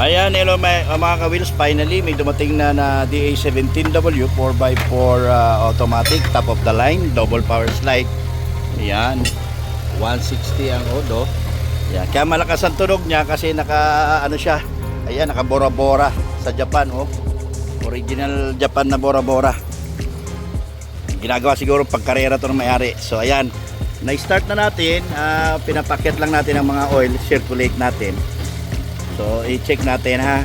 Ayan, hello mga ka-wheels, finally may dumating na DA17W 4x4 automatic, top of the line, double power slide. Ayan, 160 ang odo. Ayan, kaya malakas ang tunog niya kasi naka ano siya. Ayan, naka Bora Bora sa Japan, oh. Original Japan na Bora Bora. Ginagawa siguro pagkarera to ng may-ari. So ayan, na-start na natin, pinapakit lang natin ang mga oil, circulate natin. So i-check natin ha.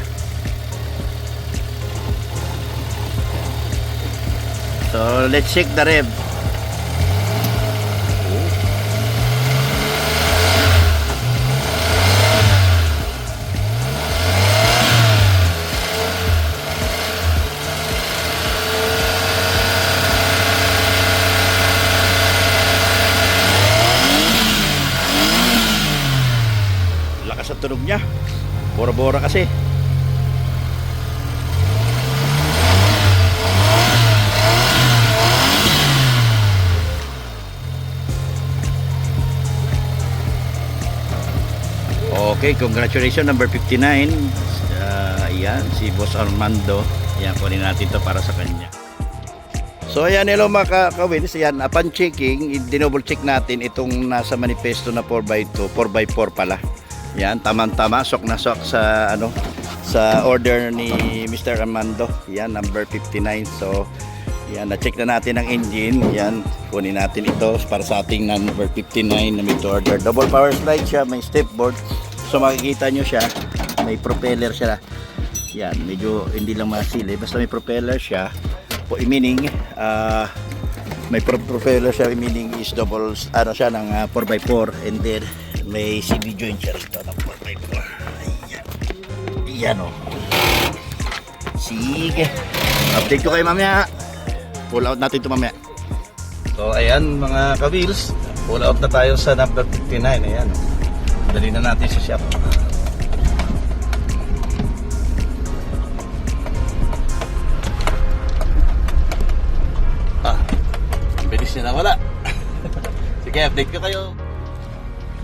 So let's check the rev. Lakas ang tunog niya. Bora-bora kasi. Okay, congratulations number 59. Ayan, si Boss Armando. Ayan, kunin natin to para sa kanya. So ayan, hello mga ka-wheels. Ayan, upon checking, i-double check natin itong nasa manifesto na 4x2, 4x4 pala. Yan, tamang-tama, sok na sok sa ano, sa order ni Mr. Armando. Yan, number 59. So, yan, na-check na natin ang engine. Yan, kunin natin ito para sa ating number 59 na made to order. Double power slide siya, may step board. So, makikita nyo siya, may propeller siya. Yan, medyo hindi lang masili. Basta may propeller siya. Meaning, may propeller siya, meaning is double, ano siya, ng 4x4. And then, may CD joint siya rito ng 4x4. Ayan. Ayan o. Sige. Update ko kayo mamaya. Pull out natin ito mamaya. So ayan mga ka-wheels. Pull out na tayo sa number 59. Ayan o. Dali na natin sa shop. Bilis niya na wala. Sige, update ko kayo.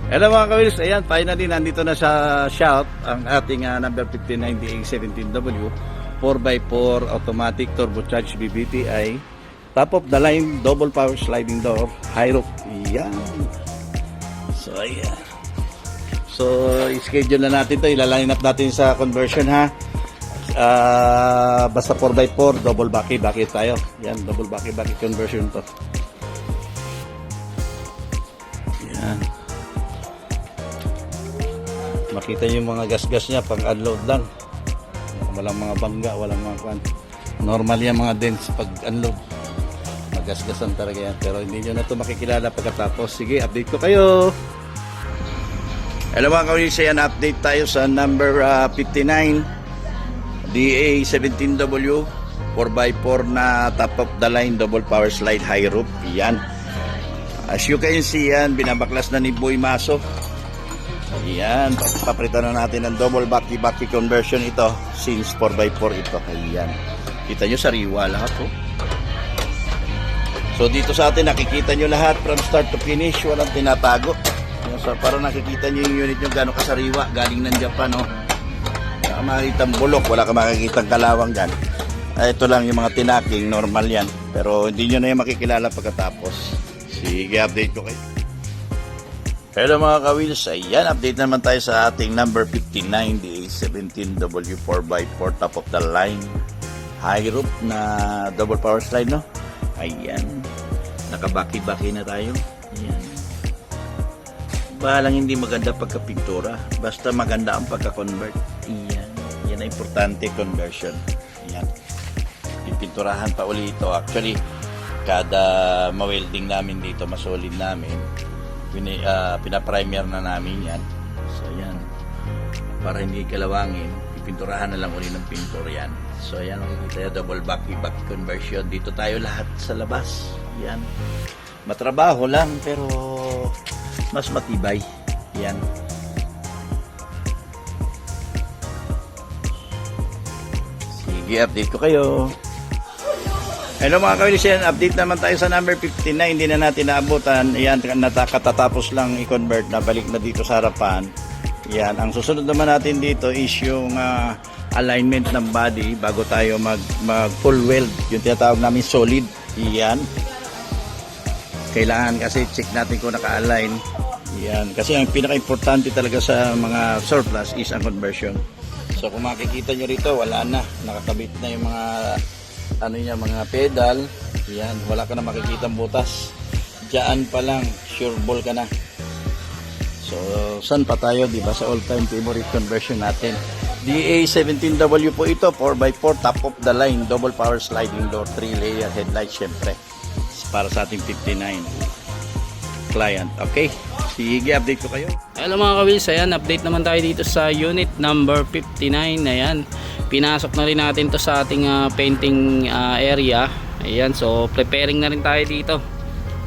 Hello mga ka-wheels, ayan, finally nandito na sa shop ang ating number 59 DA17W 4x4 automatic turbocharged BBTI, top of the line, double power sliding door, high roof. Ayan. So ayan. So i-schedule na natin to, ilaline up natin sa conversion ha. Basta 4x4 double baki tayo. Yan, double baki conversion to. Ayan. Makita nyo yung mga gas-gas niya pang unload lang. Walang mga bangga, walang mga kwan. Normal yan mga dents pag unload. Magasgasan talaga yan. Pero hindi nyo na ito makikilala pagkatapos. Sige, update ko kayo. Hello mga kawis, yan update tayo sa number 59 DA17W 4x4 na top of the line double power slide high roof. Yan. As you can see yan, binabaklas na ni Boy Maso. Ayan, paprita na natin ang double baki conversion ito since 4x4 ito. Ayan, kita nyo sariwa lahat po. So dito sa atin nakikita nyo lahat from start to finish, walang tinatago. So para nakikita nyo yung unit nyo gano'ng kasariwa, galing ng Japan, oh. Wala ka makikita ang bulok, wala ka makikita ang kalawang dyan. Ito lang yung mga tinaking, normal yan. Pero hindi nyo na yung makikilala pagkatapos. Sige, update ko kayo. Hello mga ka-wheels, ayan, update naman tayo sa ating number 59 DA17W 4x4 top of the line high roof na double power slide, no? Ayan, nakabaki-baki na tayo. Ayan, bahalang hindi maganda pagkapintura, basta maganda ang pagka-convert. Ayan, yan ang importante, conversion. Ayan, pipinturahan pa ulit ito. Actually, kada ma-welding namin dito, masolid namin, pinaprimer na namin yan. So yan, para hindi kalawangin, pipinturahan na lang ulit ng pintor yan. So yan, makikita yung double baki conversion. Dito tayo lahat sa labas. Yan, matrabaho lang pero mas matibay. Yan. Sige, update ko kayo. Hello mga kawilisan, update naman tayo sa number 59, hindi na natin naabutan. Ayan, katatapos lang i-convert na, balik na dito sa harapan. Yan, ang susunod naman natin dito is yung alignment ng body bago tayo mag full weld, yung tinatawag namin solid. Yan. Kailangan kasi check natin kung naka-align. Yan, kasi ang pinaka-importante talaga sa mga surplus is ang conversion. So kung makikita nyo rito, wala na, nakakabit na yung mga mga pedal. Yan, wala ka na makikitang butas. Diyan pa lang, sure ball ka na. So, saan pa tayo, di ba? Sa all-time favorite conversion natin. DA17W po ito, 4x4, top of the line, double power sliding door, 3-layer headlight, syempre. Para sa ating 59 client. Okay, sige, update ko kayo. Hello mga ka-wheels, ayan, update naman tayo dito sa unit number 59. Ayan, pinasok na rin natin to sa ating painting area. Ayan, so preparing na rin tayo dito.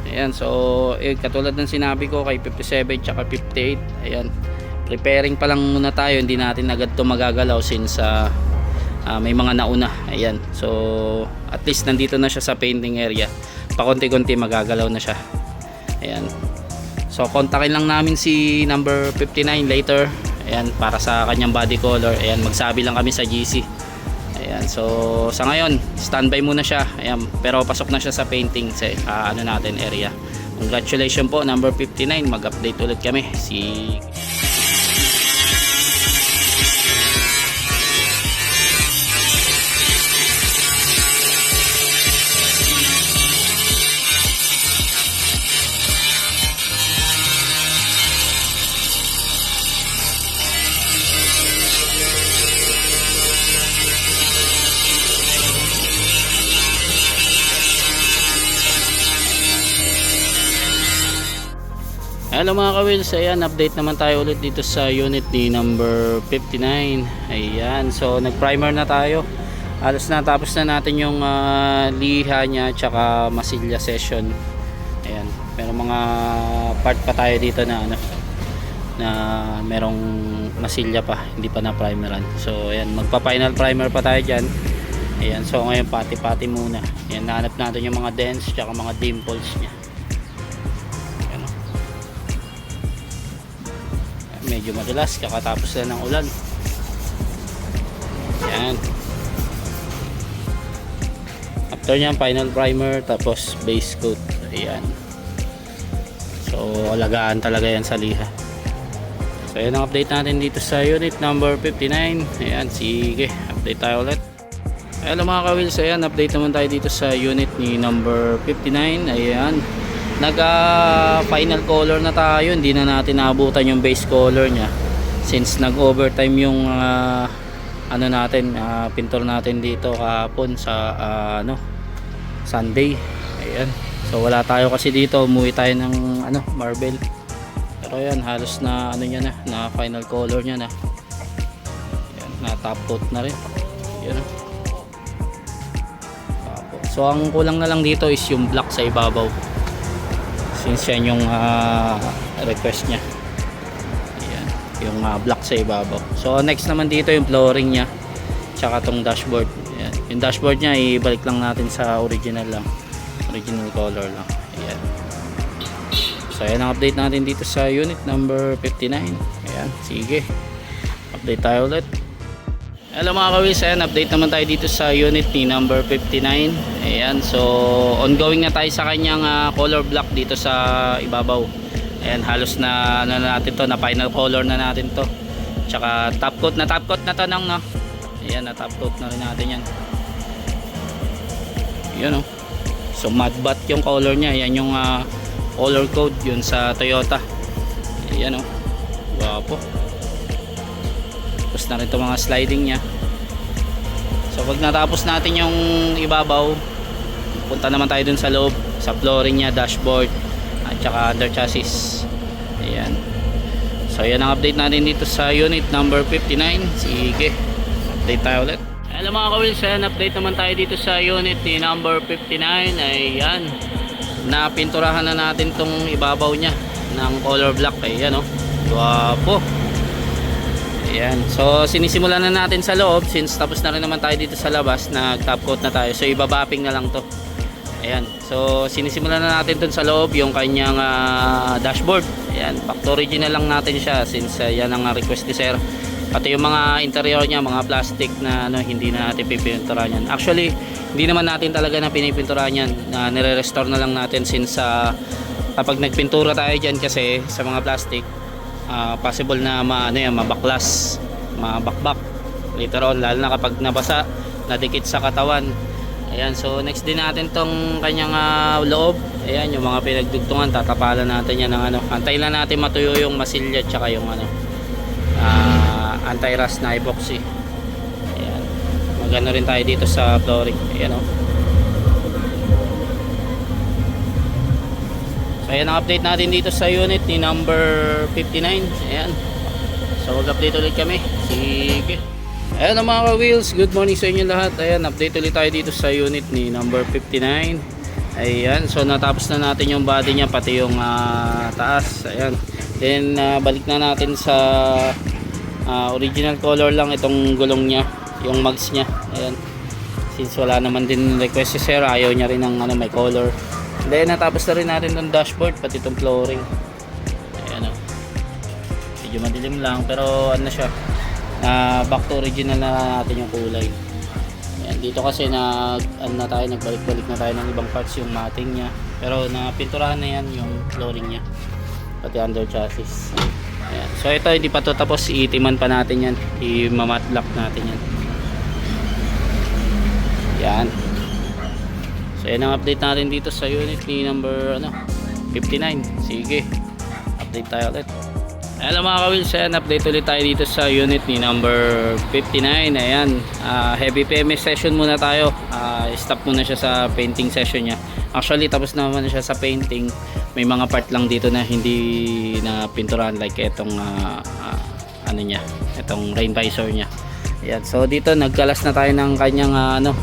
Ayan, so katulad ng sinabi ko kay 57 tsaka 58, ayan, preparing pa lang muna tayo, hindi natin agad to magagalaw since may mga nauna. Ayan, so at least nandito na siya sa painting area, pakonti-konti magagalaw na siya. Ayan, so kontakin lang namin si number 59 later, ayan, para sa kanyang body color. Ayan, magsabi lang kami sa GC. Ayan, so sa ngayon standby muna siya. Ayan, pero pasok na siya sa painting sa natin area. Congratulations po number 59, mag-update ulit kami. Hello mga ka-wheels, ayan, update naman tayo ulit dito sa unit ni number 59. Ayan, so nag-primer na tayo. Halos na tapos na natin yung liha niya tsaka masilya session. Ayan, merong mga part pa tayo dito na na merong masilya pa, hindi pa na primeran. So ayan, magpa-final primer pa tayo dyan. Ayan, so ngayon pati-pati muna. Ayan, nahanap natin yung mga dents tsaka mga dimples niya. Medyo madalas, kakatapos na ng ulan. Yan. After nyan, final primer, tapos base coat. Ayan. So, alagaan talaga yan sa liha. So, yan ang update natin dito sa unit number 59. Ayan, sige, update tayo ulit. Hello mga ka-wheels, ayan, update naman tayo dito sa unit ni number 59. Ayan, final color na tayo, hindi na natin naabutan yung base color nya since nag overtime yung pintor natin dito kahapon sa Sunday. Ayan, so wala tayo kasi dito, umuwi tayo ng marble, pero ayan, halos na na final color nya na. Ayan, na top coat na rin. Ayan. So ang kulang na lang dito is yung black sa ibabaw, since yan yung request nya. Ayan, yung black sa ibabaw. So next naman dito yung flooring nya tsaka tong dashboard. Ayan, yung dashboard nya ibalik lang natin sa original color lang. Ayan, so ayan ang update natin dito sa unit number 59. Ayan, sige, update tayo ulit. Hello mga ka-wheels, ayan, update naman tayo dito sa unit ni number 59. Ayan, so ongoing na tayo sa kanyang color block dito sa ibabaw. Ayan, halos na natin to, na final color na natin to. Tsaka top coat na to nang Ayan, na top coat na rin natin yan. Yun so matte bat yung color nya. Ayan yung color code yun sa Toyota. Ayan guwapo. Tapos na rin ito mga sliding nya. So pag natapos natin yung ibabaw, punta naman tayo dun sa loob, sa flooring nya, dashboard at saka under chassis. Ayan, so yan ang update natin dito sa unit number 59. Sige, update tayo ulit. Hello mga ka-wheels, ayan, update naman tayo dito sa unit ni number 59. Ayan, napinturahan na natin tong ibabaw nya ng color black. Ayan guwapo. Ayan, so sinisimulan na natin sa loob since tapos na rin naman tayo dito sa labas, nag top coat na tayo, so ibabapping na lang to. Ayan, so sinisimulan na natin dun sa loob yung kanyang dashboard. Ayan, back to original lang natin siya since yan ang request ni sir. Pati yung mga interior niya, mga plastic na ano, hindi na natin pipinturahan yan. Actually, hindi naman natin talaga na pinipinturahan yan. Nire-restore na lang natin since kapag nagpintura tayo dyan kasi sa mga plastic, possible na mabaklas, mabakbak later on, lalo na kapag nabasa, nadikit sa katawan. Ayan, so next din natin tong kanyang loob. Ayan, yung mga pinagdugtungan, tatapalan natin yan ng ano. Antayin lang natin matuyo yung masilya tsaka yung ano, anti-rust na epoxy. Ayan, magano rin tayo dito sa flooring. Ayan o. So ayan ang update natin dito sa unit ni number 59. Ayan, so mag-update ulit kami. Sige. Ayan mga ka-wheels, good morning sa inyo lahat. Ayan, update ulit tayo dito sa unit ni number 59. Ayan, so natapos na natin yung body niya, pati yung taas. Ayan, then balik na natin sa original color lang itong gulong niya, yung mags niya. Ayan, since wala naman din request si sir, ayaw niya rin ng ano, may color. Then natapos na rin natin itong dashboard, pati itong flooring. Ayan o, medyo madilim lang pero ano siya, back to original na natin yung kulay. Ayan, dito kasi nagbalik-balik na tayo ng ibang parts, yung matting nya, pero napinturahan na yan yung flooring nya, pati under chassis. Ayan, so ito hindi pa to tapos, iitiman pa natin yan, i-matte black natin yan. Yan, so yan ang update natin dito sa unit ni number 59. Sige, update tayo ulit. Hello mga ka-wheels, ayan, update ulit tayo dito sa unit ni number 59. Ayan, heavy PMS session muna tayo. Stop muna siya sa painting session niya. Actually tapos naman siya sa painting. May mga part lang dito na hindi na pinturahan, like itong ano niya, itong rain visor niya. Ayan, so dito nagkalas na tayo ng kanyang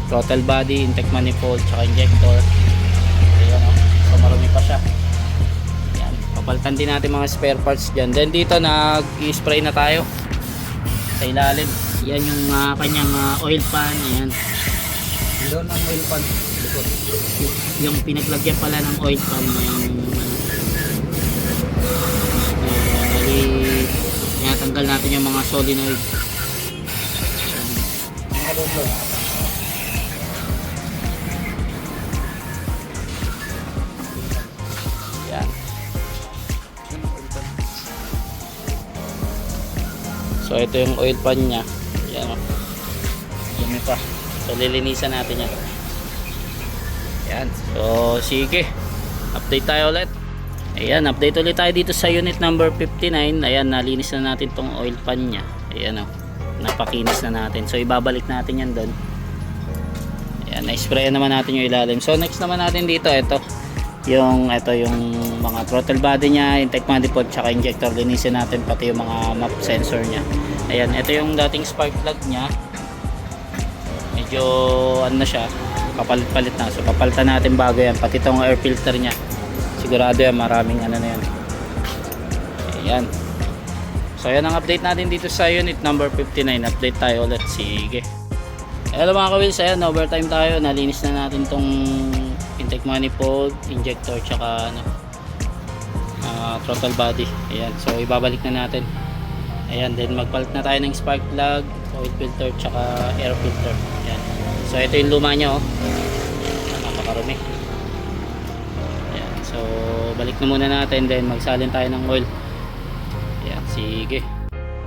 throttle body, intake manifold, tsaka injector. Ayan, so marami pa siya. Papalitan din natin mga spare parts dyan. Then dito nag-i-spray na tayo sa ilalim. Yan yung kanyang oil pan. Ayan, doon ang oil pan, yung pinaglagyan pala ng oil pan, yung tanggal natin yung mga solenoid. Yan. So ito yung oil pan nya. Yan o, dumi pa. So lilinisan natin yan. Yan, so sige, update tayo ulit. Ayan, update ulit tayo dito sa unit number 59. Ayan, nalinis na natin tong oil pan nya. Ayan o, napakinis na natin. So ibabalik natin yan doon. Ayan, na-spray naman natin yung ilalim. So next naman natin dito, ito yung mga throttle body nya, intake manifold, tsaka injector. Linisin natin pati yung mga map sensor nya. Ayan, ito yung dating spark plug nya, medyo ano na siya, kapalit-palit na. So papalitan natin bago yan, pati itong air filter nya, sigurado yan maraming ano na yan. Ayan, so yan ang update natin dito sa unit number 59. Update tayo ulit. Sige. Hello mga ka-wheels, ayan, overtime tayo. Nalinis na natin tong intake manifold, injector, tsaka throttle body. Ayan, so ibabalik na natin. Ayan, then magpalit na tayo ng spark plug, oil filter, tsaka air filter. Ayan, so ito yung luma nya, napakarumi. Ayan, so balik na muna natin, then magsalin tayo ng oil. Ayan, sige.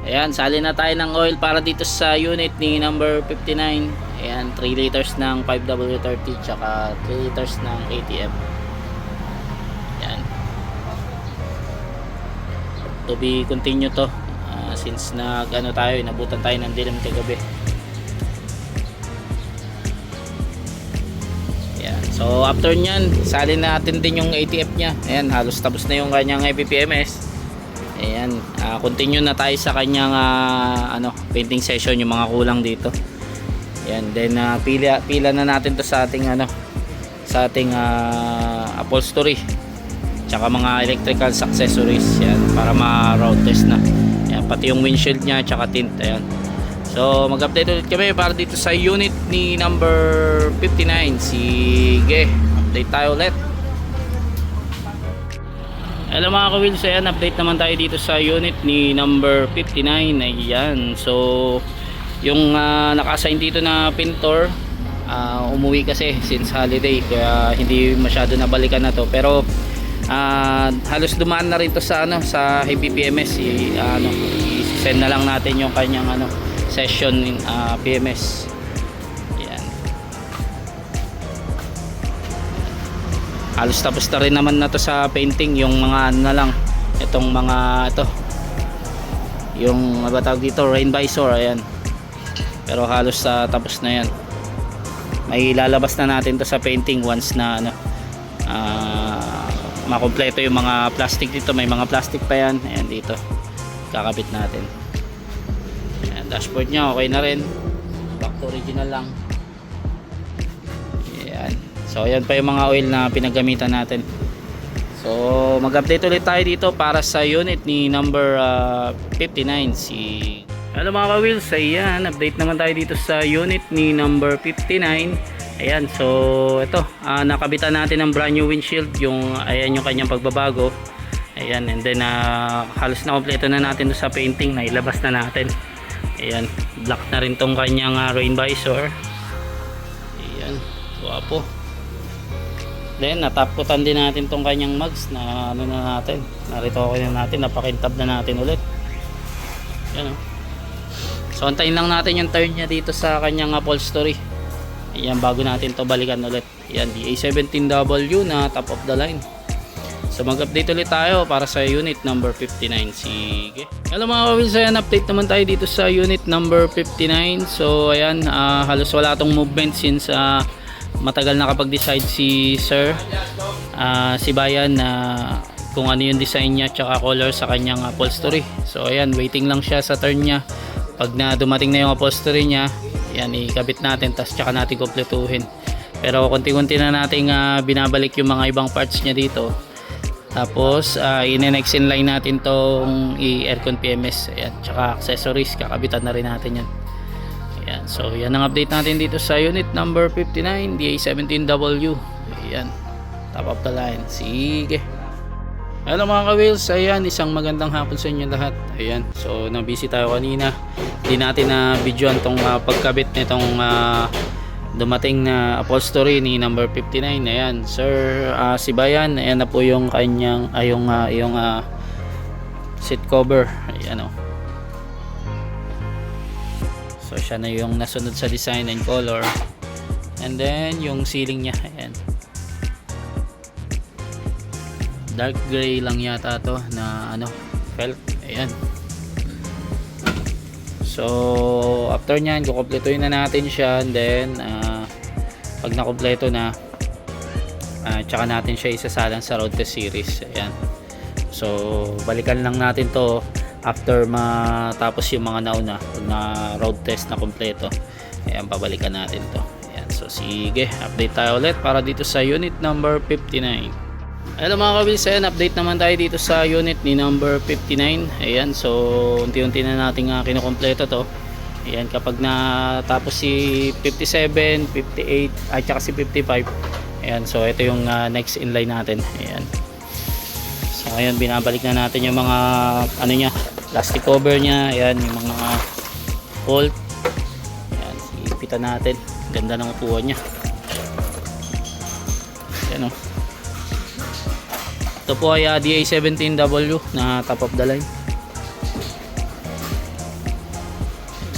Ayan, salin na tayo ng oil para dito sa unit ni number 59. Ayan, 3 liters ng 5W30 tsaka 3 liters ng ATM. Ayan, to be continue to, since nabutan tayo ng dilim kagabi. Ayan, so after nyan, salin natin din yung ATF nya. Ayan, halos tapos na yung kanyang PPMS. Ayan, continue na tayo sa kanyang painting session, yung mga kulang dito. Ayan, then pila na natin to sa ating upholstery, tsaka mga electrical accessories. Ayan, para ma-road test na. Ayan, pati yung windshield nya tsaka tint. Ayan, so mag-update ulit kami para dito sa unit ni number 59. Sige, update tayo ulit. Hello mga ka-wheels, ayan, update naman tayo dito sa unit ni number 59. Ayan, so yung naka-assign dito na pintor, umuwi kasi since holiday, kaya hindi masyado nabalikan na to. Pero halos dumaan na rin to sa sa Heavy PMS. I-send na lang natin yung kanyang session PMS. Ayan, halos tapos na rin naman na to sa painting. Yung mga na lang itong mga yung tawag dito, rain visor. Ayan, pero halos tapos na yan. May lalabas na natin to sa painting once na makompleto yung mga plastic dito. May mga plastic pa yan. Ayan, dito kakabit natin. Ayan, dashboard nya okay na rin, back to original lang. Ayan, so ayan pa yung mga oil na pinagamitan natin. So mag-update ulit tayo dito para sa unit ni number 59, si hello mga ka-wheels, ayan, update naman tayo dito sa unit ni number 59. Ayan, so ito, nakabitan natin ng brand new windshield. Ayan yung kanyang pagbabago. Ayan, and then halos na kompleto na natin sa painting, nailabas na natin. Ayan, black na rin tong kanyang rain visor. Ayan, guwapo. Then nataputan din natin tong kanyang mugs na na natin, naritoke na natin, napakintab na natin ulit. Ayan, so antayin lang natin yung turn niya dito sa kanyang upholstery. Ayan, bago natin to balikan ulit. Ayan, the A17W na top of the line. So mag-update ulit tayo para sa unit number 59. Sige. Hello mga ka-wheels, ayan, update naman tayo dito sa unit number 59. So ayan, halos wala tong movement since matagal na kapag-decide si Sir si Bayan na kung ano yung design niya tsaka color sa kanyang upholstery. So ayan, waiting lang siya sa turn niya. Pag na dumating na yung upholstery niya, yan, ikabit natin, tas tsaka natin kompletuhin. Pero konti-konti na nating binabalik yung mga ibang parts niya dito. Tapos ine-next in line natin tong aircon PMS. Ayan, tsaka accessories, kakabitan na rin natin yan. Ayan, so yan ang update natin dito sa unit number 59, the A17W. Ayan, top of the line. Sige. Hello mga ka-wheels, ayan, isang magandang hapon sa inyo lahat. Ayan, so na-busy tayo kanina, hindi natin na videoan tong pagkabit nitong dumating na upholstery ni number 59. Ayan, Sir si Bayan, ayan na po yung kanyang yung seat cover. Ayan, so siya na yung nasunod sa design and color. And then yung ceiling niya, ayan, dark gray lang yata to na felt. Ayan, so after nyan kukompletuhin na natin siya, and then pag nakompleto na tsaka natin siya isasalang sa road test series. Ayan, so balikan lang natin to after matapos yung mga nauna. Pag na road test na kompleto, ayan, babalikan natin to. Ayan, so sige, update tayo ulit para dito sa unit number 59. Hello mga ka-wheels, ayan, update naman tayo dito sa unit ni number 59. Ayan, so unti-unti na natin kinukompleto to. Ayan, kapag natapos si 57, 58 at saka si 55, ayan, so ito yung next in line natin. Ayan, so ngayon binabalik na natin yung mga niya, plastic cover nya. Ayan, yung mga bolt. Ayan, ipitan natin. Ganda ng upuan nya. Ayan, ito po ay DA17W na top of the line.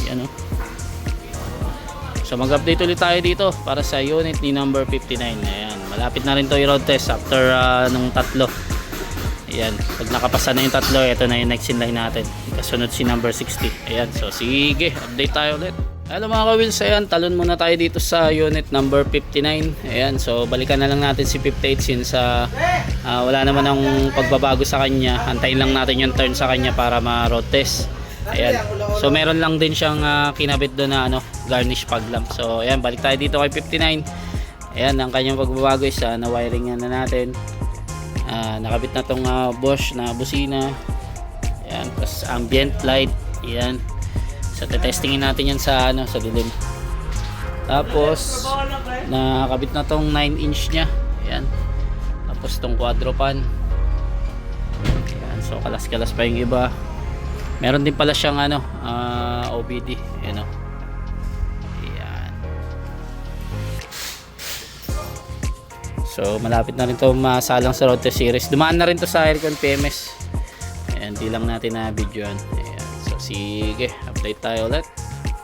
Ayan, so mag-update ulit tayo dito para sa unit ni number 59. Ayan, malapit na rin to i-road test after nung tatlo. Ayan, pag nakapasa na yung tatlo, ito na yung next in line natin. Kasunod si number 60. Ayan, so sige, update tayo ulit. Hello mga ka-wheels, ayan, talon muna tayo dito sa unit number 59. Ayan, so balikan na lang natin si 58 since wala naman ang pagbabago sa kanya. Antayin lang natin yung turn sa kanya para ma-road test. Ayan, so meron lang din siyang kinabit doon na garnish pag lamp. So ayan, balik tayo dito kay 59. Ayan, ang kanyang pagbabago is na wiring na natin. Nakabit na tong Bosch na busina. Ayan, plus ambient light. Ayan, so testingin natin yan sa sa dilim. Tapos nakabit na tong 9 inch nya. Ayan, tapos tong quadro pan. So kalas-kalas pa yung iba. Meron din pala siyang ano, OBD, ano. Ayan. So malapit na rin to masalang sa road test series. Dumaan na rin to sa Aircon PMS. Ayan, di lang natin na videoan. Ayan. So sige, update tayo ulit.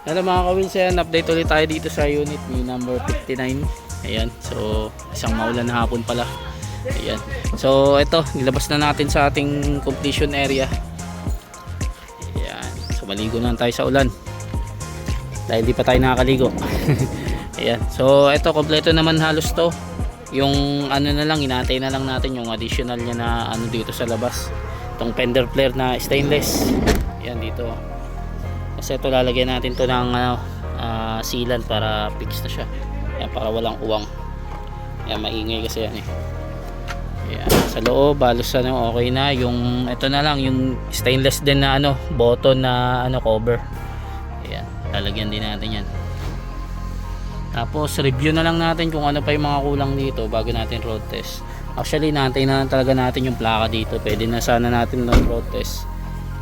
Hello mga ka-wheels, ayan, update ulit tayo dito sa unit ni number 59. Ayan, so isang maulan na hapon pala. Ayan. So ito, nilabas na natin sa ating completion area. Ayan. So maligo na tayo sa ulan. Dahil di pa tayo nakakaligo. Ayan. So ito, kompleto naman halos to. Yung ano na lang, inaantay na lang natin yung additional niya na ano dito sa labas. Itong fender flare na stainless. Ayan dito. Kasi ito lalagyan natin to ng sealant para fix na siya. Ayan, para walang uwang. Ayan, maingay kasi yan eh. Ayan, sa loob halos ano, okay na. Yung ito na lang yung stainless din na ano, button na ano, cover. Ayan, lalagyan din natin yan. Tapos review na lang natin kung ano pa yung mga kulang dito bago natin road test. Actually naantay na talaga natin yung plaka dito. Pwede na sana natin ng road test.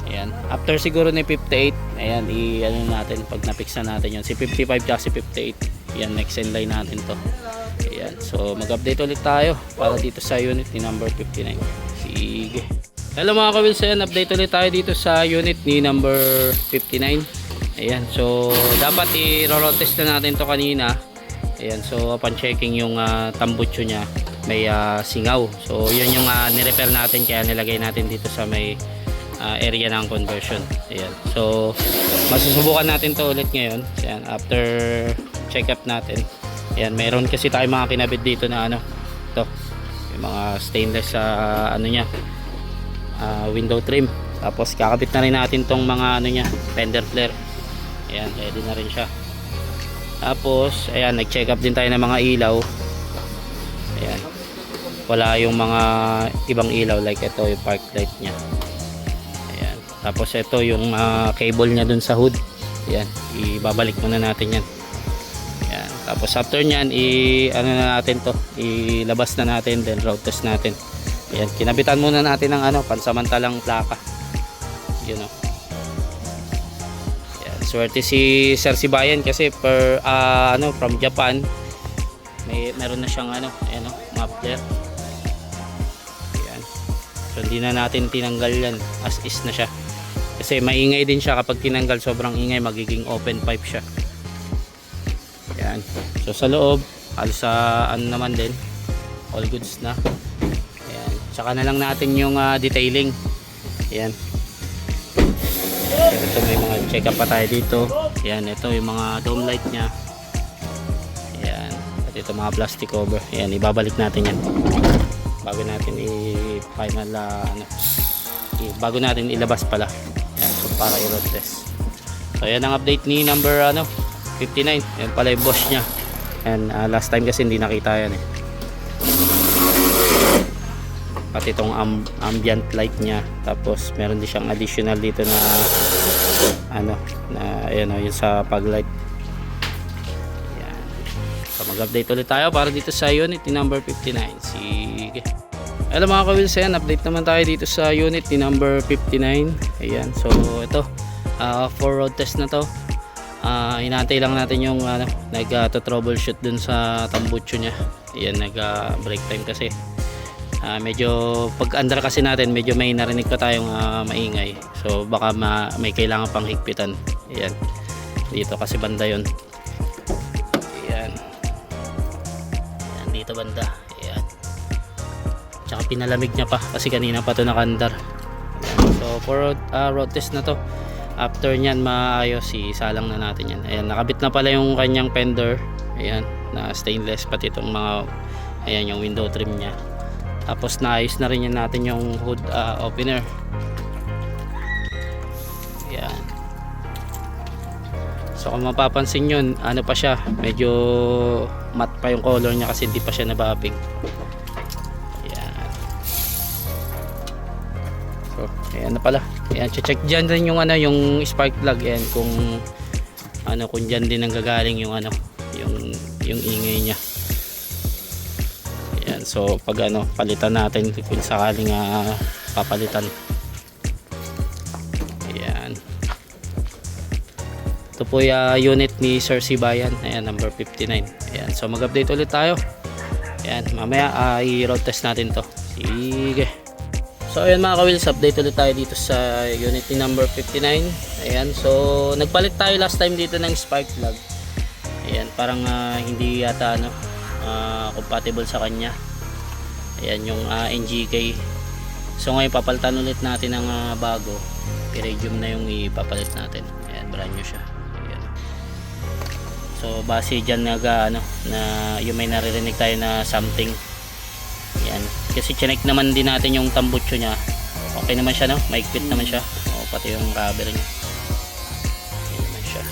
Ayan, after siguro ni 58, ayan, i-ano natin pag na-fix na natin yun. Si 55 at si 58. Ayan, next in line natin to. Ayan, so mag-update ulit tayo para dito sa unit ni number 59. Sige. Hello mga ka-wheels, ayan, update ulit tayo dito sa unit ni number 59. Ayan, so dapat i-road test na natin to kanina. Ayan, so upon checking yung tambucho nya, may singaw. So yun yung ni-repair natin, kaya nilagay natin dito sa may area ng conversion. Ayan. So masusubukan natin to ulit ngayon. Ayan, after check up natin. Ayan, meron kasi tayo mga kinabit dito na ano, to yung mga stainless ano nya, window trim. Tapos kakabit na rin natin tong mga ano nya, fender flare. Ayan, ready na rin siya. Tapos ayan, nag-check up din tayo ng mga ilaw. Ayan, wala yung mga ibang ilaw like ito yung park light nya. Tapos ito yung cable niya dun sa hood. Ayan, ibabalik muna natin yan. Ayan. Tapos after nyan, ano na natin to, ilabas na natin, then road test natin. Ayan, kinabitan muna natin ng ano, pansamantalang plaka. Yun o. Ayan, swerte si Sir Sibayan kasi per, ano, from Japan, meron na siyang ano, ayan o, muffler. Ayan. So hindi na natin tinanggal yan, as is na siya. Kasi maingay din siya kapag tinanggal, sobrang ingay, magiging open pipe siya. Ayan. So sa loob, halos sa ano naman din, all goods na. Ayan. Tsaka na lang natin yung detailing. Ayan. Ito may mga check up pa tayo dito. Ayan, ito yung mga dome light nya. Ayan. At ito mga plastic cover. Ayan, ibabalik natin yan. Bago natin i-final ano, bago natin ilabas pala. Para i-road test. So yan ang update ni number 59. Yan pala yung boss nya. And last time kasi hindi nakita yan eh. Pati itong ambient light nya. Tapos meron din siyang additional dito na ano, na ayan o, yung sa pag light. Yan. So mag-update ulit tayo para dito sa unit ni number 59. Sige. Hello mga ka-wheels, ayan, update naman tayo dito sa unit ni number 59. Ayan, so ito, for road test na to. Inaantay lang natin yung nag-troubleshoot dun sa tambucho nya. Ayan, nag-break time kasi. Medyo pag-andar kasi natin, medyo may narinig pa tayong maingay. So baka may kailangan pang higpitan. Ayan, dito kasi banda yun. Ayan. Ayan, dito banda. Tsaka pinalamig niya pa kasi kanina pa to nakandar. So for road test na to, after nyan maayos, isalang na natin yan. Ayan, nakabit na pala yung kanyang fender. Ayan, na stainless, pati itong mga, ayan, yung window trim nya. Tapos naayos na rin yan natin yung hood opener. Ayan. So kung mapapansin yun, ano pa siya, medyo matte pa yung color nya kasi hindi pa siya nababing. Ayan na pala. Ayan, check dyan din yung ano, yung spark plug. Ayan, kung ano, kung dyan din ang gagaling yung ano, yung ingay nya. Ayan, so pag ano, palitan natin kung sakaling papalitan. Ito po yung unit ni Sir Sibayan. Ayan, number 59. Ayan, so mag-update ulit tayo. Ayan, mamaya i-road test natin to. Sige. So ayan mga ka-wheels, update ulit tayo dito sa unit ni number 59. Ayan, so nagpalit tayo last time dito ng spark plug. Ayan, parang hindi yata compatible sa kanya. Ayan yung NGK. So ngayon papalitan ulit natin ng bago. Iridium na yung ipapalit natin. Ayan, brand new siya. Ayan. So base dyan na yung may naririnig tayo na something. Ayan. Kasi chinek naman din natin yung tambutso niya. Okay naman siya, no? Maigpit naman siya. O, pati yung cover niya. Okay naman siya.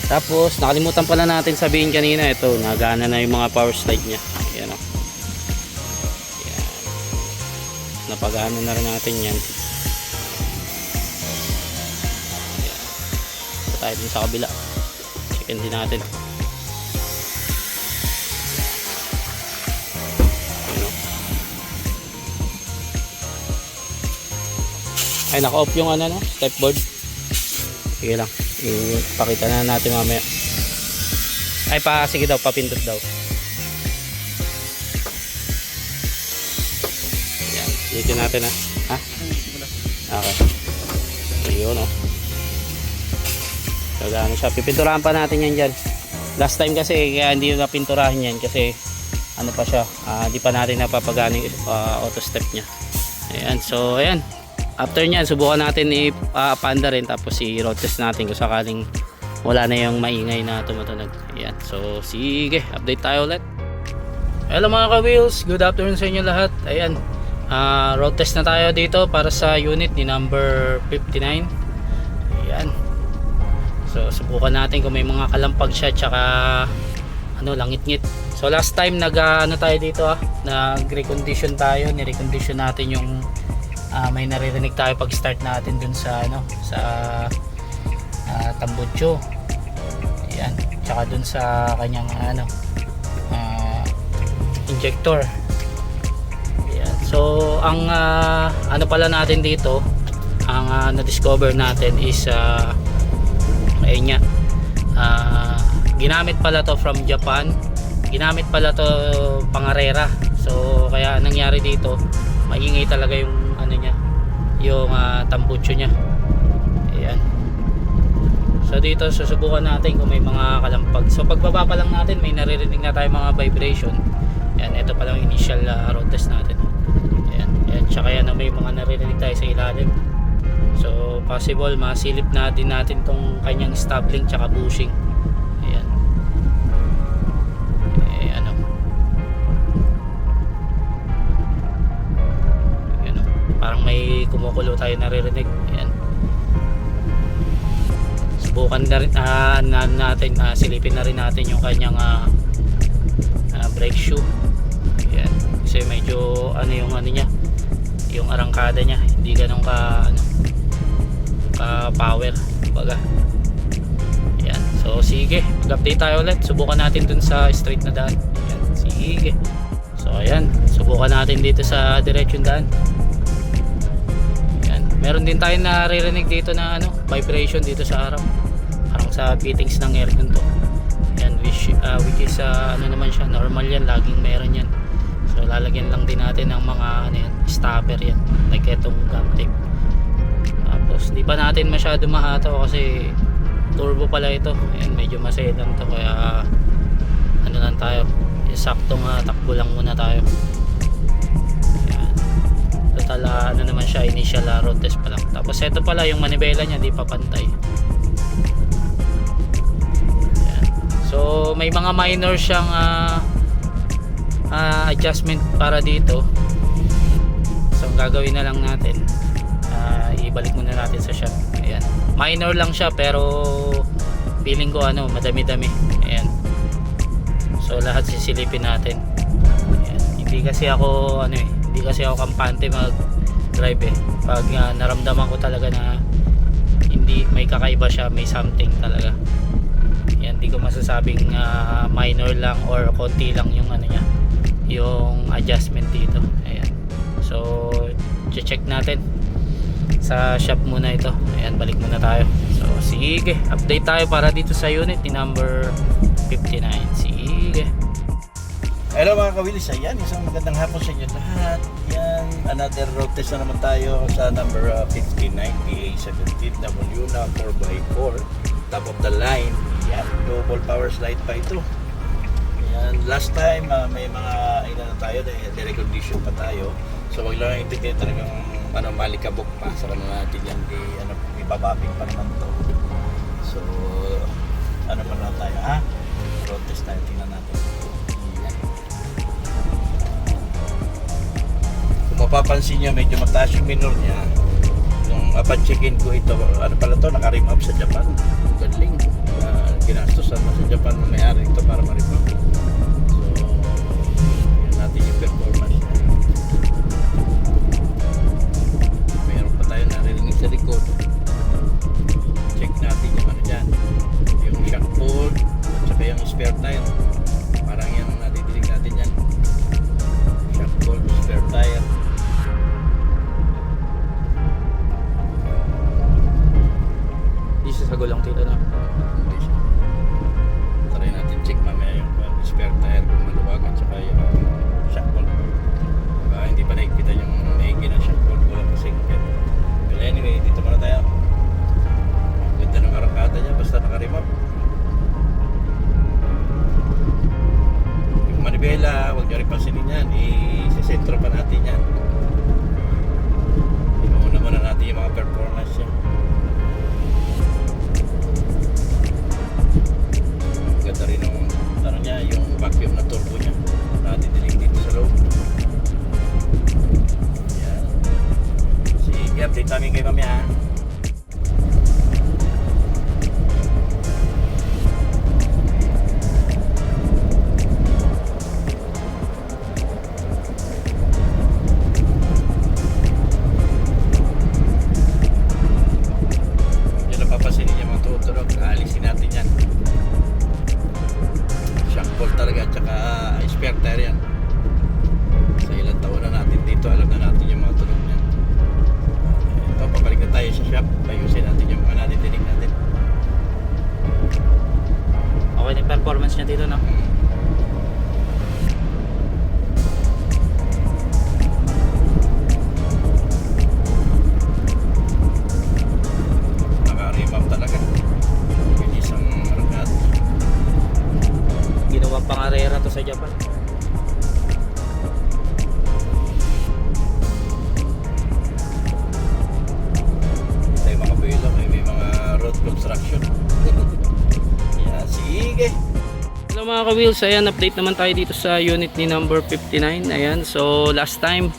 Tapos nakalimutan pala natin sabihin kanina, ito nagana na yung mga power slide niya. Ayan, o. Ayan. Napagana na rin natin yan. Ayan. So tayo din sa kabila. Checkin din natin. Ay, naka-off yung step board. Sige lang, ipakita na natin mamaya. Ay, sige daw, papindot daw. Yan, dito natin ha. Okay. Ayun, o. Kagano siya, pipinturahan pa natin yan dyan. Last time kasi kaya hindi na pinturahan yan kasi pa siya, di pa natin napapagana yung auto step nya. Ayan, so ayan. After nyan, subukan natin i-panda rin tapos i-road test natin kung sakaling wala na yung maingay na tumatunog. Ayan. So, sige. Update tayo ulit. Hello mga ka-wheels. Good afternoon sa inyo lahat. Ayan. Road test na tayo dito para sa unit ni number 59. Ayan. So, subukan natin kung may mga kalampag siya tsaka langit-ngit. So, last time tayo dito nag-recondition tayo. Ni-recondition natin yung may naririnig tayo pag start natin dun sa tambutso. Ayan, tsaka dun sa kanyang injector. Ayan. So ang pala natin dito, ang na-discover natin is ayun nga, ginamit pala to from Japan. Ginamit pala to pangarera. So kaya nangyari dito, maingay talaga yung yung tambutso niya. Ayan. So dito susubukan natin kung may mga kalampag. So pagbaba pa lang natin may naririnig na tayo mga vibration. Ayan, ito pa lang initial road test natin. Ayan, ayan, tsaka yan may mga naririnig tayo sa ilalim. So possible masilip na din natin tong kanyang stabling tsaka bushing. Ayan. Parang may kumukulo tayo naririnig. Ayan. Subukan na rin natin, silipin na rin natin yung kanyang brake shoe. Ayan. Kasi medyo yung niya, yung arangkada niya hindi ganun ka power baga. Ayan. So sige, mag-update tayo ulit. Subukan natin dun sa straight na daan. Ayan. Sige. So ayan, subukan natin dito sa diretsyon daan. Meron din tayo naririnig dito na vibration dito sa harap. Parang sa fittings ng aircon to. Ayan, which is naman siya, normal yan, laging meron yan. So lalagyan lang din natin ng mga stopper yan, like etong gum tape. Tapos di pa natin masyado mahato kasi turbo pala ito. Ayan, medyo masedan to kaya lang tayo, saktong takbo lang muna tayo. Total naman siya, initial road test pa lang. Tapos ito pala yung manibela niya, di pa pantay. Ayan. So may mga minor siyang adjustment para dito. So ang gagawin na lang natin, ibalik muna natin sa shop. Ayan. Minor lang siya pero feeling ko madami-dami. Ayan. So lahat sisilipin natin. Ayan. Hindi kasi ako kampante mag-drive pag naramdaman ko talaga na hindi, may kakaiba siya, may something talaga. Yan, hindi ko masasabing minor lang or konti lang yung yung adjustment dito. Ayan. So check natin. sa shop muna ito. Ayan, balik muna tayo. So sige, update tayo para dito sa unit ni number 59. Sige. Hello mga kawilis, ayan, isang magandang hapon sa inyo lahat. Yan, another road test na naman tayo sa number 59 PA17W na 4x4 top of the line. Yan, double power slide pa ito. Yan, last time may mga na tayo, condition pa tayo. So wag lang itigay talagang malikabok pa sa kanila natin yan, ibababing pa naman to. So ano pa na tayo, ha? Road test tayo, tingnan natin. Yan. Kung mapapansin nyo, medyo mataas yung minor niya. Nung check-in ko ito, ano pala to, naka-rim up sa Japan. Galing. Ginastosan na sa Japan na may-ari ito para ma-rim up. So, yun natin yung performance niya. Mayroon pa tayo narinig sa likod. Check natin yung ano dyan. Yung shock board at saka yung spare tire. Parang yan ang nadidinig natin yan. Shock board, spare tire. Isa sa gulang tito na. Hindi siya. Try natin check mamaya yung spare tire kung maluwag at saka yung shock board. Hindi pa nakikita yung maigi ng shock board. Wala pa single. But anyway, dito muna tayo. Ganda ng arangkada niya basta naka-remap. Yung manibela, huwag nyo rin pansinin yan. Isisentro pa natin yan. Inuuna muna natin yung mga performance niya. Ganda rin ng ano niya, yung vacuum na turbo niya. Natidinig dito sa loob. Yan. Sige, update namin kayo kami, ha. Yan ang papasinin yung mga tuturog. Alisin natin yan. Shock bolt talaga at saka spare tire yan. Sa ilang taon na natin dito, alam na natin yung mga tunog niyan. Ito, papalik na tayo sa shop. Ayusin natin yung mga natidinig natin. Okay na yung performance niya dito, no? Naka-remap talaga. Yung isang ragad. Ginawang pangarera to sa Japan. Tayo mga buwilo, may mga road construction. Yeah, sige. Hello mga ka-wheels, ayan, update naman tayo dito sa unit ni number 59. Ayan, so last time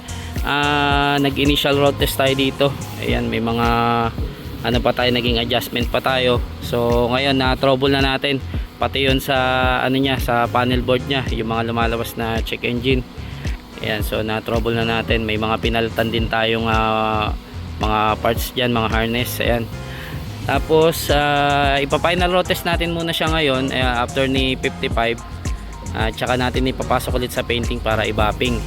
nag-initial road test tayo dito. Ayan, may mga ano pa tayo, naging adjustment pa tayo. So ngayon na-trouble na natin pati yun sa ano niya, sa panel board niya, yung mga lumalabas na check engine. Ayan, so na-trouble na natin. May mga pinalitan din tayong mga parts dyan, mga harness. Ayan. Tapos ipa-final road test natin muna siya ngayon after ni 55. Tsaka natin ipapasok ulit sa painting para i-bapping.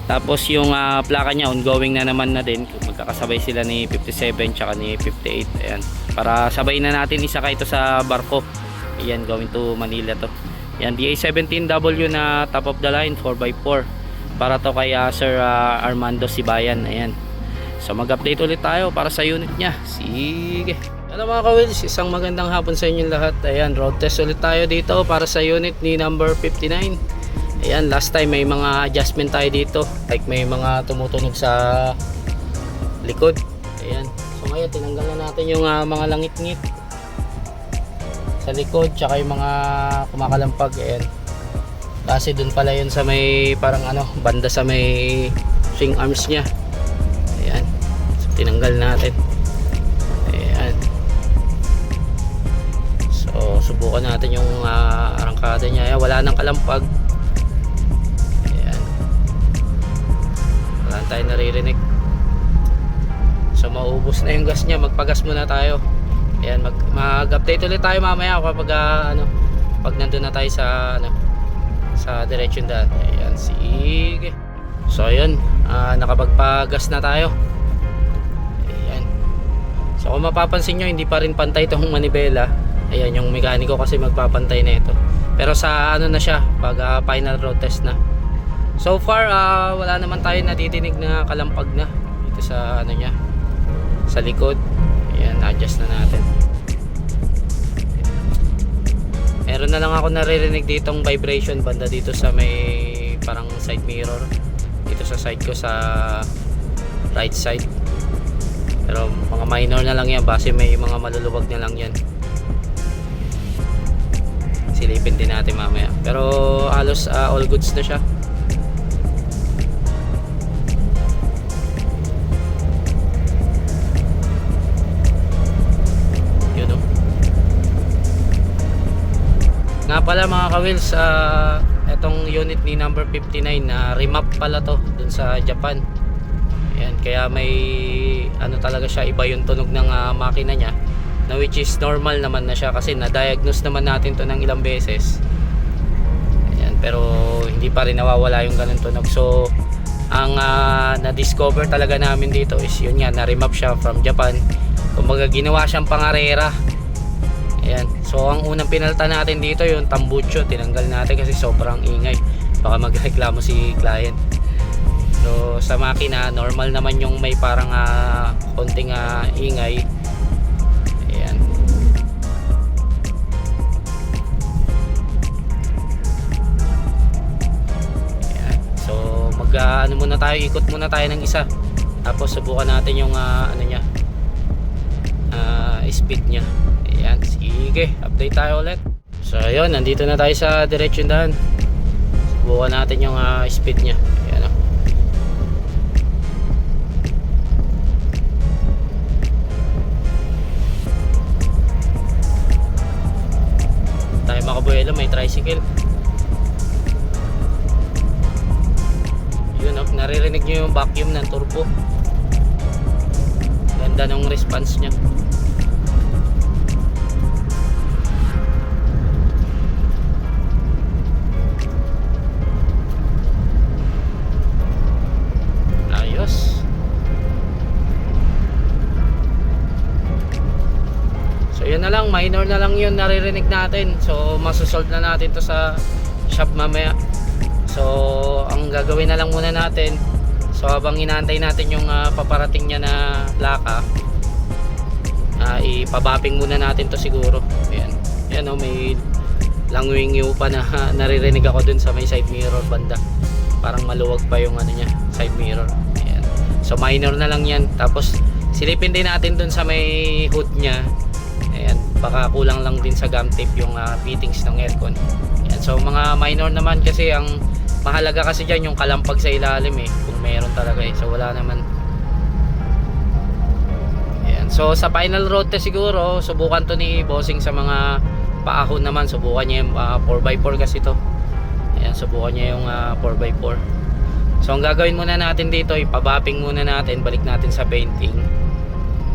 Tapos yung plaka niya ongoing na naman na din. Magkakasabay sila ni 57 tsaka ni 58. Ayan. Para sabay na natin isakay ito sa barko. Ayan, going to Manila to. Ayan, DA17W na top of the line 4x4. Para to kay Sir Armando Sibayan. Ayan. So mag-update ulit tayo para sa unit niya. Sige. Hello mga ka-wheels, isang magandang hapon sa inyo lahat. Ayan, road test ulit tayo dito para sa unit ni number 59. Ayan, last time may mga adjustment tayo dito. Like may mga tumutunog sa likod. Ayan. So ngayon tinanggal na natin yung mga langit-ngit sa likod, tsaka yung mga kumakalampag. Ayan. Kasi dun pala yun sa may parang banda sa may swing arms nya. Ayan. So tinanggal natin. Ayan. So subukan natin yung arangkada nya. Ayan, wala nang kalampag. Ayan. Wala na tayong naririnig. So maubos na yung gas nya. Magpagas muna tayo. Ayan, mag-update ulit tayo mamaya kapag pag nandun na tayo sa sa direction daan. Ayan, sige. So ayun, nakapagpagas na tayo. Ayan. So kung mapapansin nyo, hindi pa rin pantay itong manibela. Ayan, yung mekaniko kasi magpapantay na ito. Pero sa ano na siya, pag final road test na. So far, wala naman tayo nadidinig na kalampag na dito sa ano niya, sa likod. Ayan, adjust na natin. Meron na lang ako naririnig ditong vibration banda dito sa may parang side mirror. Dito sa side ko sa right side. Pero mga minor na lang yan, base may mga maluluwag na lang yan. Silipin din natin mamaya. Pero halos all goods na siya. Yun o. Nga pala mga ka-wheels, etong unit ni number 59 na remap pala to dun sa Japan. Ayan, kaya may ano talaga siya, iba yung tunog ng makina niya, na which is normal naman na siya kasi na-diagnose naman natin to ng ilang beses. Ayan, pero hindi pa rin nawawala yung ganun tunog. So ang na-discover talaga namin dito is yun nga, na-remap siya from Japan. Kumbaga ginawa siyang pangarera. Ayan, so ang unang pinalta natin dito yung tambucho, tinanggal natin kasi sobrang ingay, baka magreklamo si client. So sa makina normal naman yung may parang konting ingay. Ayan. Ayan. So ano muna tayo, ikot muna tayo ng isa. Tapos subukan natin yung ano niya, speed niya. Ayan, sige, update tayo ulit. So ayun, nandito na tayo sa diretsyon daan. Subukan natin yung speed niya. Ayan o. Tayo makabuelo, may tricycle. Yun o, naririnig nyo yung vacuum ng turbo. Ganda ng response nya. Ayos. So yun na lang, minor na lang yun naririnig natin. So masosolve na natin to sa shop mamaya. So ang gagawin na lang muna natin, so habang inaantay natin yung paparating niya na plaka, ipabapping muna natin to siguro. Ayan, ayan o, may langwing pa na naririnig ako dun sa may side mirror banda. Parang maluwag pa yung ano niya, side mirror. Ayan. So minor na lang yan. Tapos silipin din natin dun sa may hood niya. Ayan, baka kulang lang din sa gum tape yung fittings ng aircon. Ayan. So mga minor naman kasi, ang mahalaga kasi dyan yung kalampag sa ilalim kung meron talaga so wala naman. Ayan. So sa final road test siguro, subukan to ni bossing sa mga paahon naman. Subukan niya yung 4x4 kasi to. Ayan, subukan niya yung 4x4. So ang gagawin muna natin dito, ipabapping muna natin, balik natin sa painting.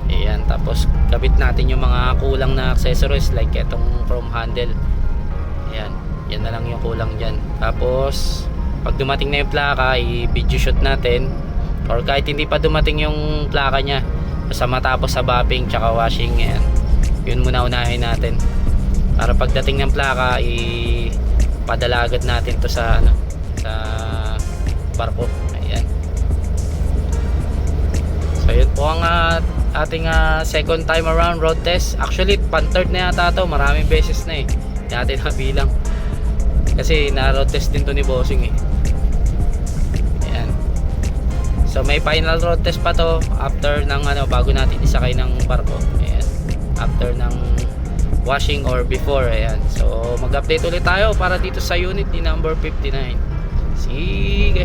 Ayan, tapos kabit natin yung mga kulang na accessories like etong chrome handle. Ayan, yan na lang yung kulang dyan. Tapos pag dumating na yung plaka, i-video shoot natin, or kahit hindi pa dumating yung plaka nya, basta matapos sa bapping tsaka washing. Ayan, yun muna unahin natin para pagdating ng plaka, padala agad natin to sa ano, sa barko. Ayan. So yun po ang ating second time around road test. Actually pan third na yata to, maraming beses na hindi natin nabilang kasi na road test din to ni bossing Ayan. So may final road test pa to after ng ano, bago natin isakay ng barko. Ayan. After ng washing or before. Ayan. So mag-update ulit tayo para dito sa unit ni number 59. Sige.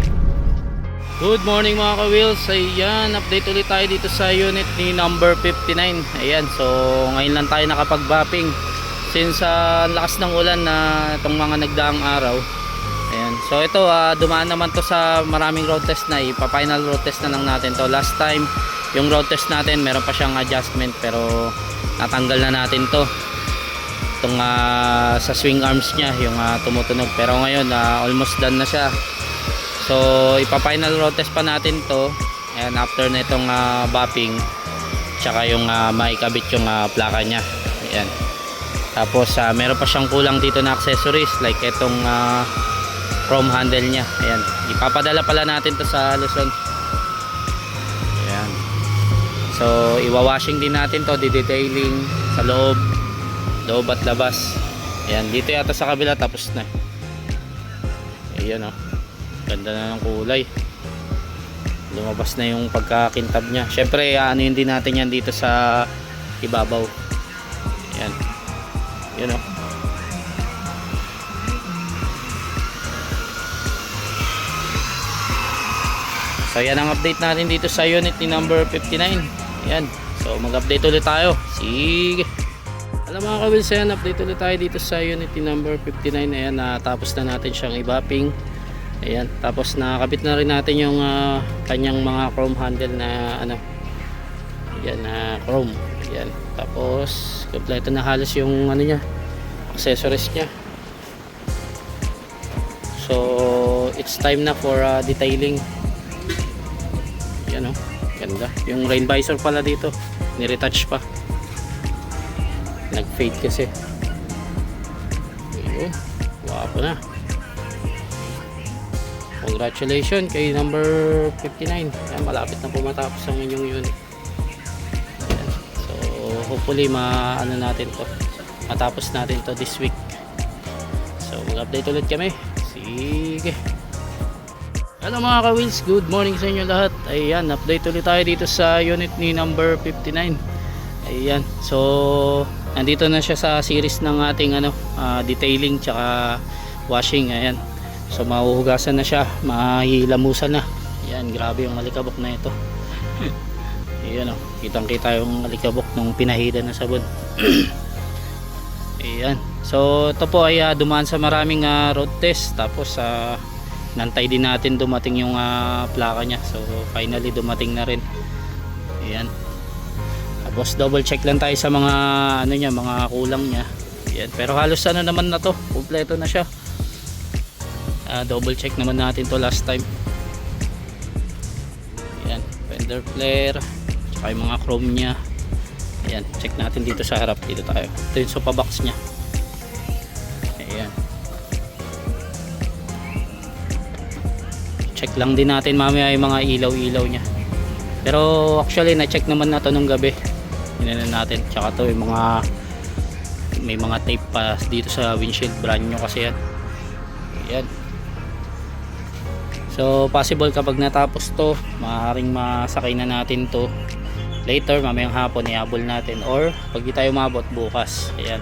Good morning mga ka-wheels. Ayan, update ulit tayo dito sa unit ni number 59. Ayan, so ngayon lang tayo nakapag-bapping since lakas ng ulan na itong mga nagdaang araw. Ayan, so ito dumaan naman to sa maraming road test na. Ipa-final road test na lang natin to. Last time yung road test natin meron pa siyang adjustment pero natanggal na natin to. Itong sa swing arms nya yung tumutunog, pero ngayon almost done na siya. So ipa-final road test pa natin to. Ayan, after na itong bapping. tsaka yung maikabit yung plaka nya. Ayan. Tapos meron pa siyang kulang dito na accessories like itong chrome handle nya. Ayan. Ipapadala pala natin to sa Luzon. Ayan. So iwa-washing din natin to, di-detailing sa loob at labas. Ayan, dito yata sa kabila tapos na. Ayan oh. Ganda na ng kulay. Lumabas na yung pagkakintab nya. Syempre ano yun din natin yan dito sa ibabaw. Ayan. Ayan oh. So yan ang update natin dito sa unit ni number 59. Ayan. So mag-update ulit tayo. Sige. Alam mga ka-wheels, ayan, update ulit tayo dito sa unit ni number 59. Ayan, natapos na natin siyang i-bapping. Ayan, tapos nakakabit na rin natin yung kanyang mga chrome handle na ano. Ayan, na chrome. Ayan. Tapos kompleto na halos yung ano niya, accessories niya. So it's time na for detailing. Ayan oh, ganda. Yung rain visor pala dito, ni-retouch pa. Nag-fade kasi. Ayun, wapo na. Congratulations kay number 59. Ayan, malapit na po matapos ang inyong unit. Ayan. So hopefully ano natin to, matapos natin to this week. So mag-update ulit kami. Sige. Hello mga ka-wheels, good morning sa inyo lahat. Ayan, update ulit tayo dito sa unit ni number 59. Ayan, so nandito na siya sa series ng ating detailing tsaka washing. Ayan, so mahuhugasan na siya, mahilamusan na. Ayan, grabe yung alikabok na ito. Ayan oh, kitang kita yung alikabok nung pinahida na sabon. Ayan, so ito po ay dumaan sa maraming road test. Tapos nantay din natin dumating yung plaka nya. So finally dumating na rin. Ayan, tapos double check lang tayo sa mga mga kulang nya. Ayan, pero halos naman na to, kompleto na siya. Double check naman natin to last time. Ayan, fender flare tsaka yung mga chrome nya. Ayan, check natin dito sa harap. Dito tayo, ito yung sofa box nya. Ayan, check lang din natin mamaya yung mga ilaw-ilaw nya. Pero actually na-check naman na to nung gabi. Inanan natin. Tsaka to yung may mga tape pa dito sa windshield, brand new kasi yan. Ayan. So possible kapag natapos to, maaaring masakay na natin to later, mamayang hapon ihabol natin, or pag di tayo mabot bukas. Ayan.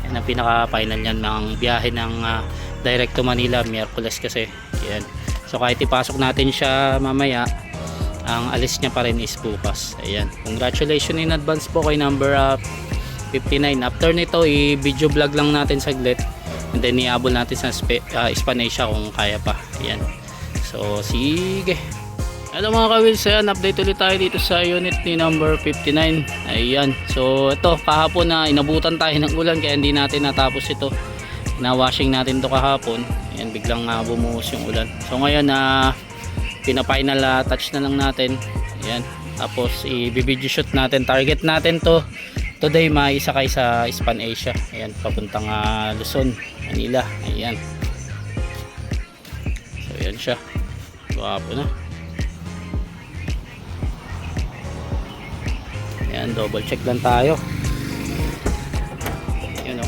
Yan ang pinaka final nyan ng biyahe ng direct to Manila, Miyerkules kasi. Ayan. So kahit ipasok natin siya mamaya, ang alis niya pa rin is bukas. Ayan, congratulations in advance po kay number 59. After nito i-video vlog lang natin saglit, and then iabol natin sa Spanesia kung kaya pa. Ayan, so sige. Hello mga ka-wheels, ayan, update ulit tayo dito sa unit ni number 59. Ayan, so ito kahapon na inabutan tayo ng ulan kaya hindi natin natapos ito. Na-washing natin to kahapon. Ayan, biglang bumuhos yung ulan. So ngayon pina-final touch na lang natin. Ayan, tapos i-video shoot natin. Target natin to today, maisakay sa Spanesia. Ayan, papuntang Luzon, Manila. Ayan, so ayan siya, guwapo na. Ayan, double check lang tayo. Ayan o,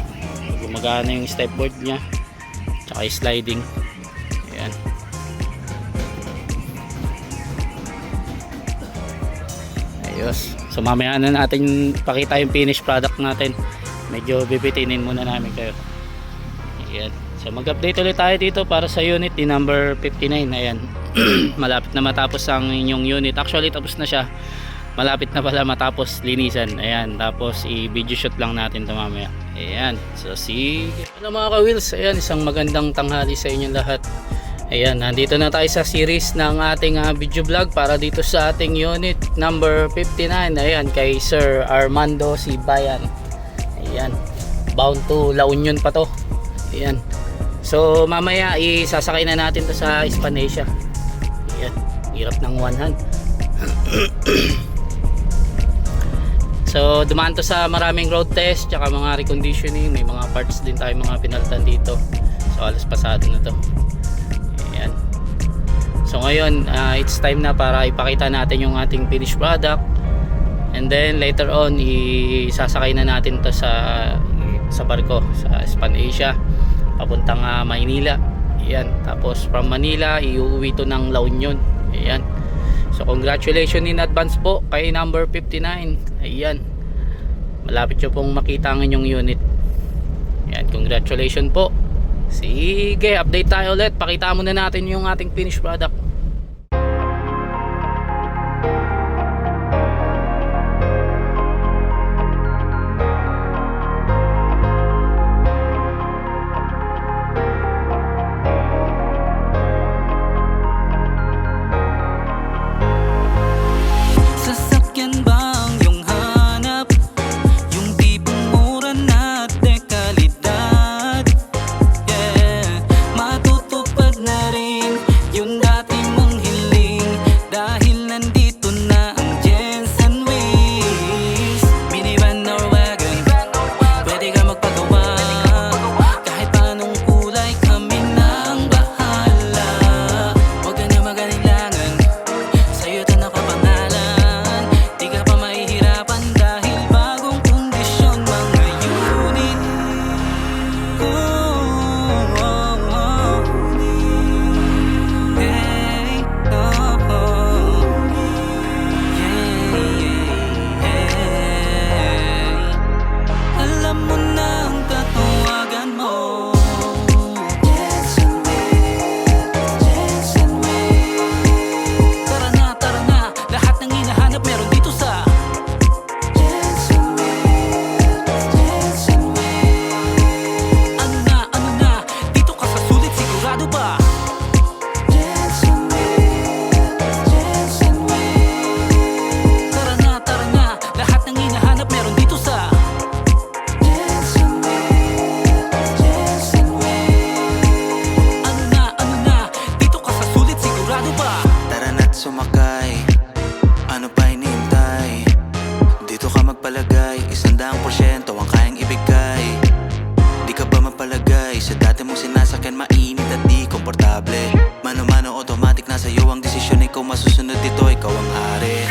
gumagana yung stepboard nya tsaka sliding. Ayan, ayos. So mamaya na natin pakita yung finished product natin. Medyo bibitinin muna namin kayo. Ayan, so mag-update ulit tayo dito para sa unit ni number 59. Ayan, malapit na matapos ang inyong unit. Actually tapos na siya, malapit na pala matapos linisan. Ayan, tapos i-video shoot lang natin ito mamaya. Ayan, so sige. Ano mga ka-wheels, ayan, isang magandang tanghali sa inyong lahat. Ayan, nandito na tayo sa series ng ating video vlog para dito sa ating unit number 59. Ayan, kay Sir Armando C. Bayan. Ayan, bound to La Union pa to. Ayan, so mamaya isasakay na natin to sa Spanesia. Ayan, hirap ng one hand. So dumaan to sa maraming road test tsaka mga reconditioning, may mga parts din tayo mga pinalitan dito. So alas pasado na to. Ayan. So ngayon it's time na para ipakita natin yung ating finished product, and then later on isasakay na natin to sa barko sa Span Asia papuntang Maynila. Ayan. Tapos from Manila iuwi to ng La Union. Ayan. So congratulations in advance po kay number 59. Ayan. Malapit nyo pong makita ang inyong unit. Ayan, congratulations po. Sige, update tayo ulit. Pakita muna natin yung ating finished product. Sasakyan bang yung hanap? Yung tipong mura na dekalidad. Yeah, matutupad na rin yung dati mong hiling, dahil nandito na ang Jensen Wheels. Minivan or wagon, pwede ka magpagawa. Kahit paanong kulay, kami na ang bahala. Huwag ka na mag-alilangan, sa'yo ito nakapangalan. Di ka pa mahihirapan dahil bagong kondisyon mga unit. Oh, oh, oh. Hey, oh, oh. Yeah, hey. Alam mo na ang tatawagan mo. Jensen Wheels. Tara na, lahat ng hinahanap meron dito sa Jensen Wheels. Ano na, dito ka sa sulit, sigurado ba? Jensen Wheels. Tara na, lahat ng hinahanap meron dito sa Jensen Wheels. Ano na, dito ka sa sulit, sigurado ba? Tara na't sumakay, ano pa hinihintay? Dito ka magpalagay, 100% ang kayang ibigay. Di ka ba mapalagay sa dati mong sinasakyan, mainit at di komportable? Mano-mano automatic, nasa iyo ang desisyon, ikaw masusunod dito, ikaw ang hari.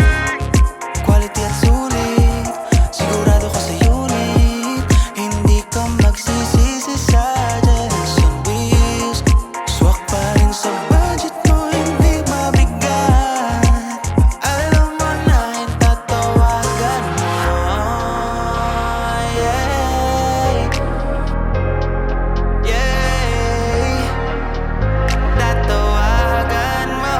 Quality at sulit, sigurado ka sa unit. Hindi ka magsisisi sa Jensen Wheels. Swak pa rin sa budget mo, hindi mabigat. Alam mo na yung tatawagan mo. Yeah, tatawagan mo.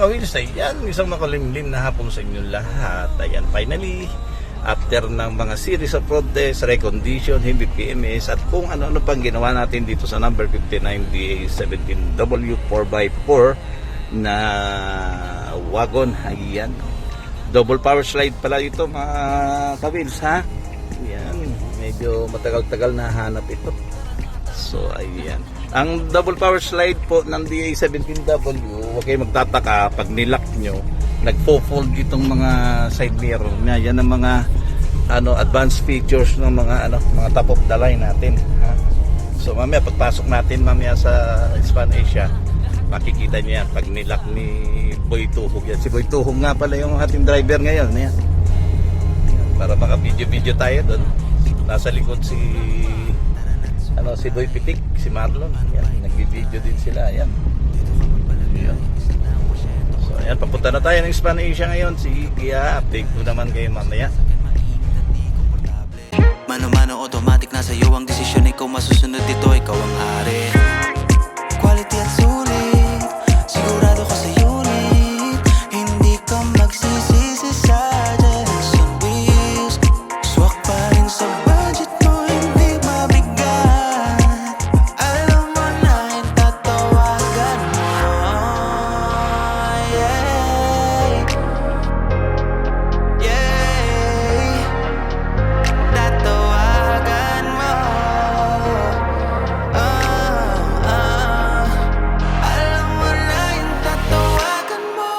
mga ka-wheels, ayan, isang makulimlim na hapon sa inyong lahat. Ayan, finally, after ng mga series of protests, recondition, hindi PMS, at kung ano-ano pang ginawa natin dito sa number 59 DA17W 4x4 na wagon. Ayan, double power slide pala ito mga ka-wheels, ha? Ayan, medyo matagal-tagal na hanap ito. So ayan, ang double power slide po ng DA17W, huwag kayo magtataka pag nilock nyo, nagpo-fold itong mga side mirror na yan, ang mga advanced features ng mga mga top of the line natin, ha? So mamaya pagpasok natin mamaya sa Span Asia, makikita niyo yan pag nilock ni Boy Tuhog yan. Si Boy Tuhog nga pala yung ating driver ngayon, yan. Para maka video tayo doon. Nasa likod si Boy Pitik, si Marlon, yan, nagbi-video din sila, yan. So ayan, papunta na tayo ng Span Asia ngayon. Kaya update ko naman kayo mamaya. Mano-mano automatic na sa'yo ang desisyon. Ikaw masusunod dito, ikaw ang hari. Quality at sulit, sigurado ka sa unit. Hindi ka magsisisi sa Jensen wheels. Swak pa rin sa budget mo, hindi mabigat. Alam mo na yung tatawagan mo. Yeah, yeah, tatawagan mo. Alam mo na yung tatawagan mo.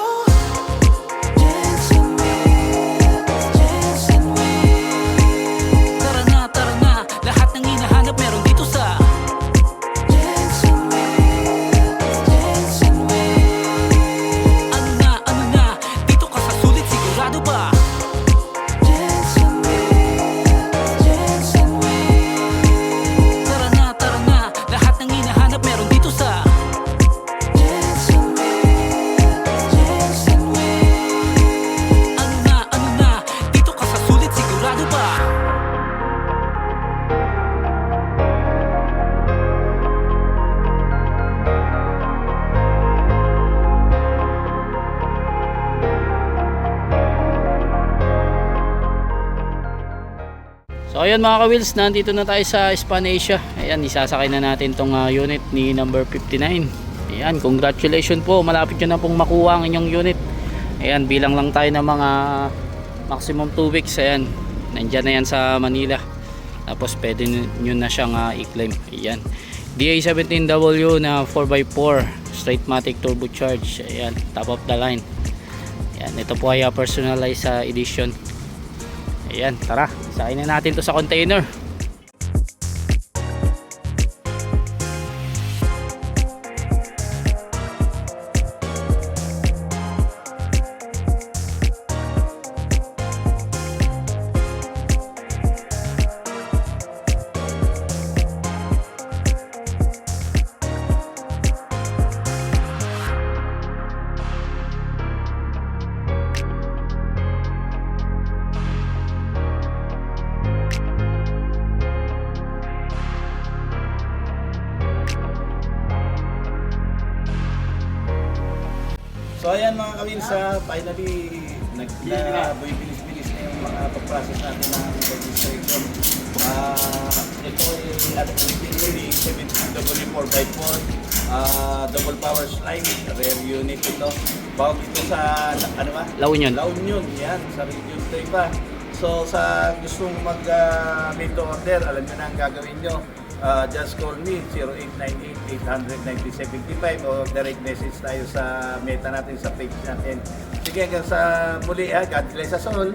Jensen wheels, Jensen wheels. Tara na, lahat ng hinahanap meron dito sa Jensen wheels, Jensen wheels. ano na, dito ka sa sulit, sigurado ba? Jensen wheels, Jensen wheels. Tara na, lahat ng hinahanap meron dito sa Jensen wheels, Jensen wheels. ano na, dito ka sa sulit, sigurado ba? So ayun mga ka-wheels, nandito na tayo sa Span Asia. Ayan, isasakay na natin tong unit ni number 59. Ayan, congratulations po, malapit nyo na pong makuha ang inyong unit. Ayan, bilang lang tayo ng mga maximum 2 weeks. Ayan, nandyan na yan sa Manila. Tapos pwede nyo na siyang i-claim. Ayan, DA17W na 4x4 straight matic turbocharge. Ayan, top of the line. Ayan, ito po ay personalized edition. Ayan, tara, sakay na natin to sa container. So ayan mga ka-wheels, finally bilis-bilis na yung mga pag-process natin ng registration. Ito ay DA17W 4x4 double power slide, rear unit ito. Bawag ito sa La Union. La Union, yan, sa Region 3 pa. So sa gustong mag-made to order, alam nyo na ang gagawin nyo. Just call me 0898-800-9075 o direct message tayo sa meta natin, sa page natin. Sige, hanggang sa muli, God bless us all.